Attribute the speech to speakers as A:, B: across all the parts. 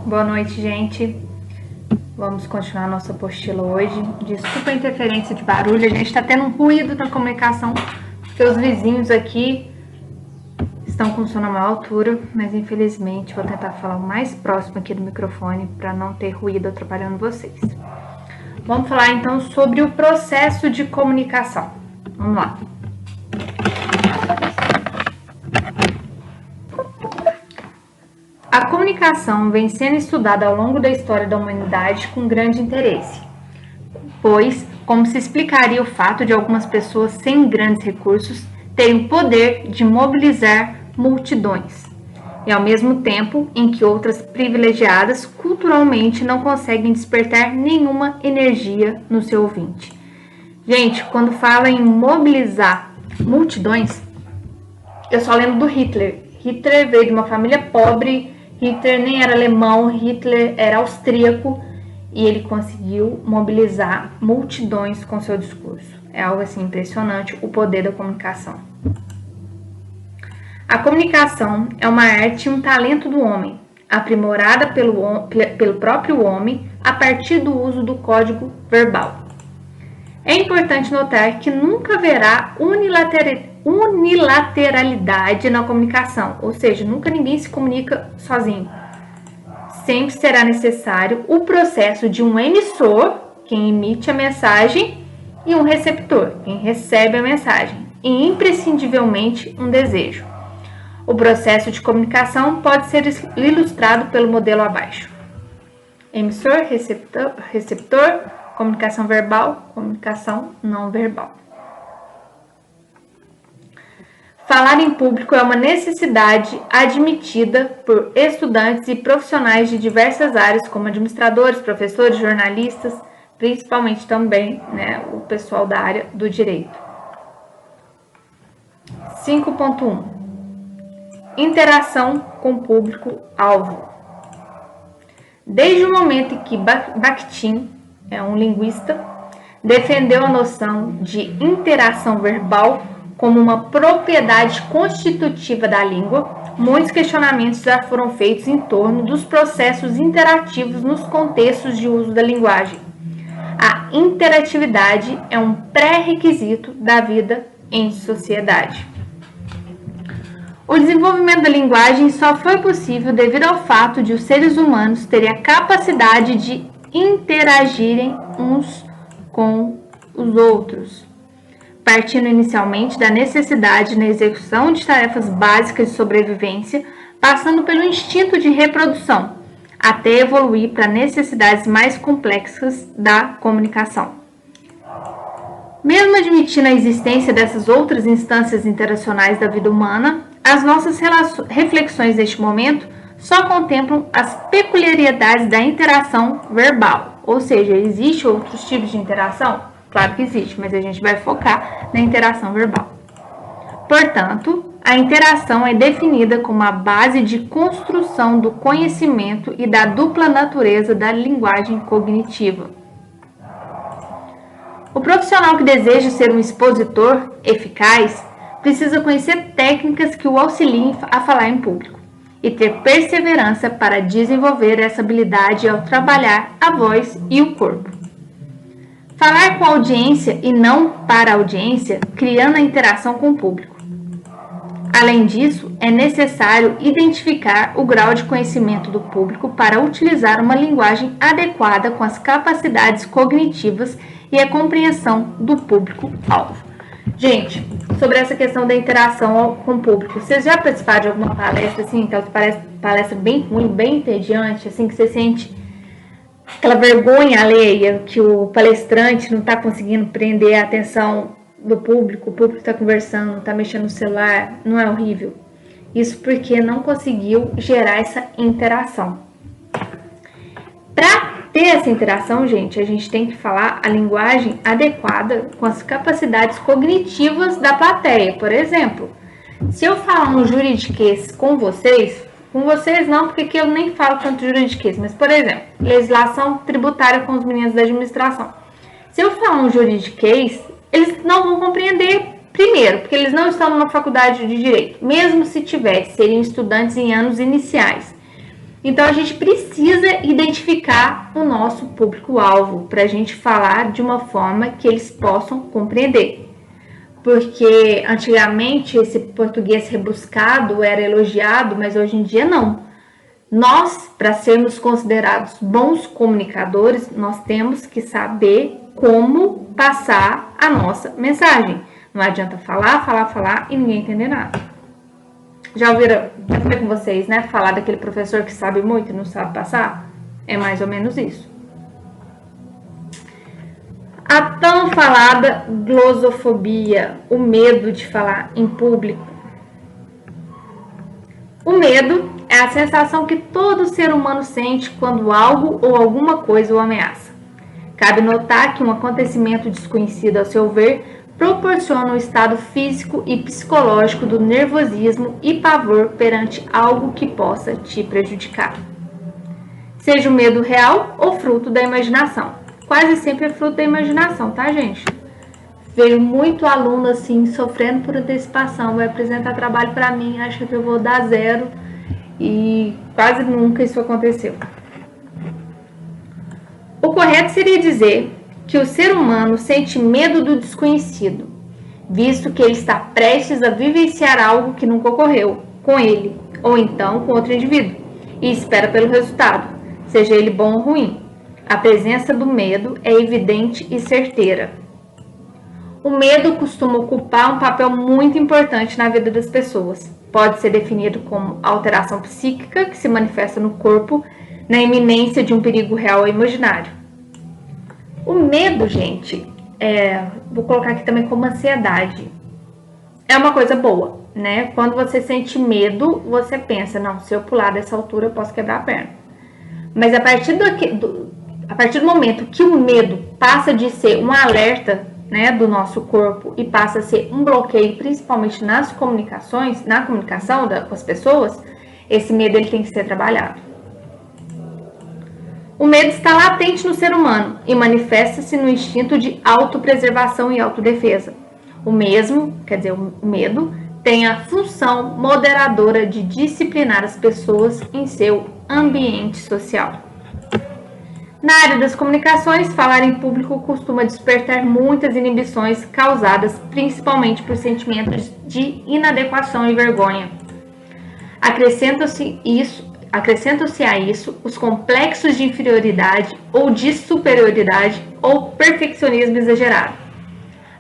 A: Boa noite, gente. Vamos continuar nossa apostila hoje. Desculpa a interferência de barulho, a gente está tendo um ruído na comunicação, porque os vizinhos aqui estão com som na maior altura, mas infelizmente vou tentar falar o mais próximo aqui do microfone para não ter ruído atrapalhando vocês. Vamos falar então sobre o processo de comunicação. Vamos lá. A comunicação vem sendo estudada ao longo da história da humanidade com grande interesse, pois, como se explicaria o fato de algumas pessoas sem grandes recursos terem o poder de mobilizar multidões, e ao mesmo tempo em que outras privilegiadas culturalmente não conseguem despertar nenhuma energia no seu ouvinte. Gente, quando fala em mobilizar multidões, eu só lembro do Hitler. Hitler veio de uma família pobre. Hitler nem era alemão, Hitler era austríaco e ele conseguiu mobilizar multidões com seu discurso. É algo assim impressionante, o poder da comunicação. A comunicação é uma arte e um talento do homem, aprimorada pelo próprio homem a partir do uso do código verbal. É importante notar que nunca haverá unilateralidade na comunicação, ou seja, nunca ninguém se comunica sozinho. Sempre será necessário o processo de um emissor, quem emite a mensagem, e um receptor, quem recebe a mensagem, e imprescindivelmente um desejo. O processo de comunicação pode ser ilustrado pelo modelo abaixo. Emissor, receptor, comunicação verbal, comunicação não verbal. Falar em público é uma necessidade admitida por estudantes e profissionais de diversas áreas, como administradores, professores, jornalistas, principalmente também, o pessoal da área do direito. 5.1 Interação com o público-alvo. Desde o momento em que Bakhtin, um linguista, defendeu a noção de interação verbal como uma propriedade constitutiva da língua, muitos questionamentos já foram feitos em torno dos processos interativos nos contextos de uso da linguagem. A interatividade é um pré-requisito da vida em sociedade. O desenvolvimento da linguagem só foi possível devido ao fato de os seres humanos terem a capacidade de interagirem uns com os outros, partindo inicialmente da necessidade na execução de tarefas básicas de sobrevivência, passando pelo instinto de reprodução, até evoluir para necessidades mais complexas da comunicação. Mesmo admitindo a existência dessas outras instâncias interacionais da vida humana, as nossas reflexões neste momento só contemplam as peculiaridades da interação verbal, ou seja, existem outros tipos de interação? Claro que existe, mas a gente vai focar na interação verbal. Portanto, a interação é definida como a base de construção do conhecimento e da dupla natureza da linguagem cognitiva. O profissional que deseja ser um expositor eficaz precisa conhecer técnicas que o auxiliem a falar em público e ter perseverança para desenvolver essa habilidade ao trabalhar a voz e o corpo. Falar com a audiência e não para a audiência, criando a interação com o público. Além disso, é necessário identificar o grau de conhecimento do público para utilizar uma linguagem adequada com as capacidades cognitivas e a compreensão do público-alvo. Gente, sobre essa questão da interação com o público, vocês já participaram de alguma palestra, assim, que parece palestra bem ruim, bem entediante, assim, que você sente aquela vergonha alheia que o palestrante não está conseguindo prender a atenção do público, o público está conversando, está mexendo no celular, não é horrível? Isso porque não conseguiu gerar essa interação. Para ter essa interação, gente, a gente tem que falar a linguagem adequada com as capacidades cognitivas da plateia. Por exemplo, se eu falar um juridiquês com vocês não, porque aqui eu nem falo tanto juridiquês, mas, por exemplo, legislação tributária com os meninos da administração. Se eu falar um juridiquês, eles não vão compreender primeiro, porque eles não estão numa faculdade de direito, mesmo se tivessem, seriam estudantes em anos iniciais. Então a gente precisa identificar o nosso público-alvo para a gente falar de uma forma que eles possam compreender. Porque antigamente esse português rebuscado era elogiado, mas hoje em dia não. Nós, para sermos considerados bons comunicadores, nós temos que saber como passar a nossa mensagem. Não adianta falar e ninguém entender nada. Já ouviram, já falei com vocês, né? Falar daquele professor que sabe muito e não sabe passar? É mais ou menos isso. A tão falada glosofobia, o medo de falar em público. O medo é a sensação que todo ser humano sente quando algo ou alguma coisa o ameaça. Cabe notar que um acontecimento desconhecido, ao seu ver, proporciona um estado físico e psicológico do nervosismo e pavor perante algo que possa te prejudicar. Seja o medo real ou fruto da imaginação. Quase sempre é fruto da imaginação, tá, gente? Veio muito aluno assim, sofrendo por antecipação, vai apresentar trabalho para mim, acha que eu vou dar 0 e quase nunca isso aconteceu. O correto seria dizer que o ser humano sente medo do desconhecido, visto que ele está prestes a vivenciar algo que nunca ocorreu com ele, ou então com outro indivíduo, e espera pelo resultado, seja ele bom ou ruim. A presença do medo é evidente e certeira. O medo costuma ocupar um papel muito importante na vida das pessoas. Pode ser definido como alteração psíquica que se manifesta no corpo na iminência de um perigo real ou imaginário. O medo, gente, vou colocar aqui também como ansiedade. É uma coisa boa, né? Quando você sente medo, você pensa, não, se eu pular dessa altura eu posso quebrar a perna. Mas a partir do momento que o medo passa de ser um alerta, né, do nosso corpo e passa a ser um bloqueio, principalmente nas comunicações, na comunicação com as pessoas, esse medo ele tem que ser trabalhado. O medo está latente no ser humano e manifesta-se no instinto de autopreservação e autodefesa. O medo tem a função moderadora de disciplinar as pessoas em seu ambiente social. Na área das comunicações, falar em público costuma despertar muitas inibições causadas principalmente por sentimentos de inadequação e vergonha. Acrescentam-se a isso os complexos de inferioridade ou de superioridade ou perfeccionismo exagerado,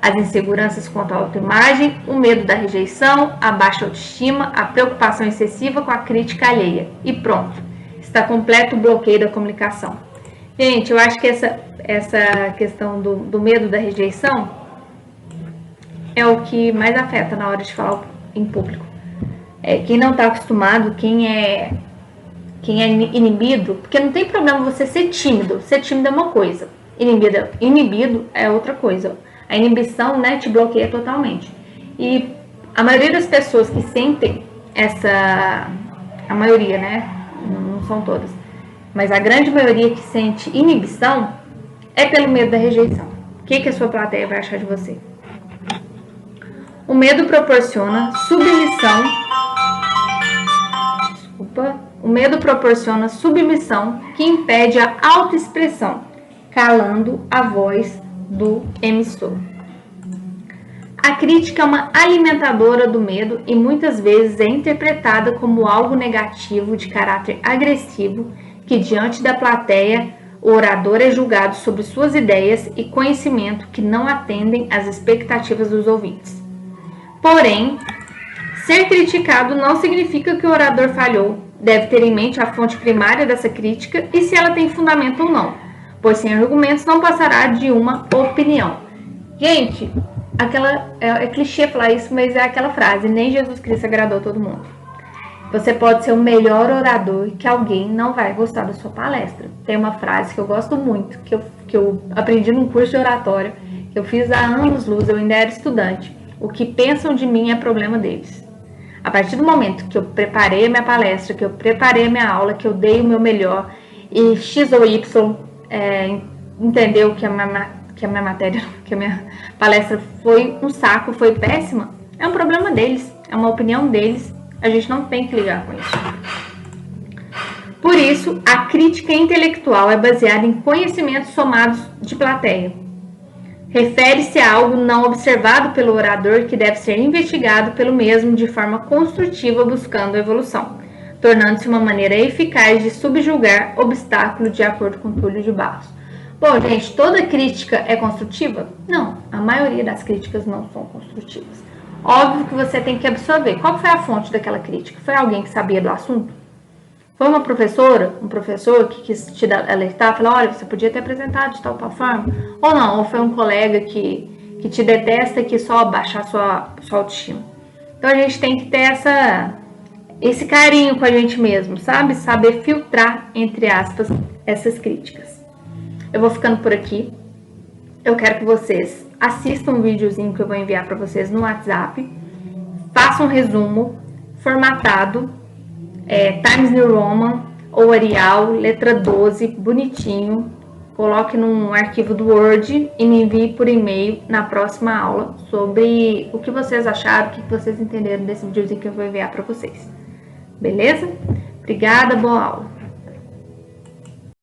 A: as inseguranças quanto à autoimagem, o medo da rejeição, a baixa autoestima, a preocupação excessiva com a crítica alheia. E pronto, está completo o bloqueio da comunicação. Gente, eu acho que essa questão do medo da rejeição é o que mais afeta na hora de falar em público. Quem não está acostumado, quem é inibido, porque não tem problema você ser tímido. Ser tímido é uma coisa, inibido é outra coisa. A inibição, né, te bloqueia totalmente. E a maioria das pessoas que sentem a maioria, né, não são todas, mas a grande maioria que sente inibição é pelo medo da rejeição. O que a sua plateia vai achar de você? O medo proporciona submissão que impede a autoexpressão, calando a voz do emissor. A crítica é uma alimentadora do medo e muitas vezes é interpretada como algo negativo de caráter agressivo que, diante da plateia, o orador é julgado sobre suas ideias e conhecimento que não atendem às expectativas dos ouvintes. Porém, ser criticado não significa que o orador falhou. Deve ter em mente a fonte primária dessa crítica e se ela tem fundamento ou não, pois sem argumentos não passará de uma opinião. Gente, é clichê falar isso, mas é aquela frase, nem Jesus Cristo agradou todo mundo. Você pode ser o melhor orador que alguém não vai gostar da sua palestra. Tem uma frase que eu gosto muito, que eu aprendi num curso de oratório, que eu fiz há anos-luz, eu ainda era estudante. O que pensam de mim é problema deles. A partir do momento que eu preparei a minha palestra, que eu preparei a minha aula, que eu dei o meu melhor, e X ou Y entendeu que a minha palestra foi um saco, foi péssima, é um problema deles, é uma opinião deles. A gente não tem que ligar com isso. Por isso, a crítica intelectual é baseada em conhecimentos somados de plateia. Refere-se a algo não observado pelo orador que deve ser investigado pelo mesmo de forma construtiva, buscando evolução, tornando-se uma maneira eficaz de subjugar obstáculo, de acordo com Túlio de Barros. Bom, gente, toda crítica é construtiva? Não, a maioria das críticas não são construtivas. Óbvio que você tem que absorver. Qual foi a fonte daquela crítica? Foi alguém que sabia do assunto? Foi uma professora, um professor que quis te alertar, falar, olha, você podia ter apresentado de tal forma? Ou não, ou foi um colega que te detesta e que só baixar sua autoestima. Então a gente tem que ter esse carinho com a gente mesmo, sabe? Saber filtrar, entre aspas, essas críticas. Eu vou ficando por aqui. Eu quero que vocês assistam um videozinho que eu vou enviar para vocês no WhatsApp. Façam um resumo formatado, Times New Roman ou Arial, letra 12, bonitinho. Coloque num arquivo do Word e me envie por e-mail na próxima aula sobre o que vocês acharam, o que vocês entenderam desse videozinho que eu vou enviar para vocês. Beleza? Obrigada, boa aula!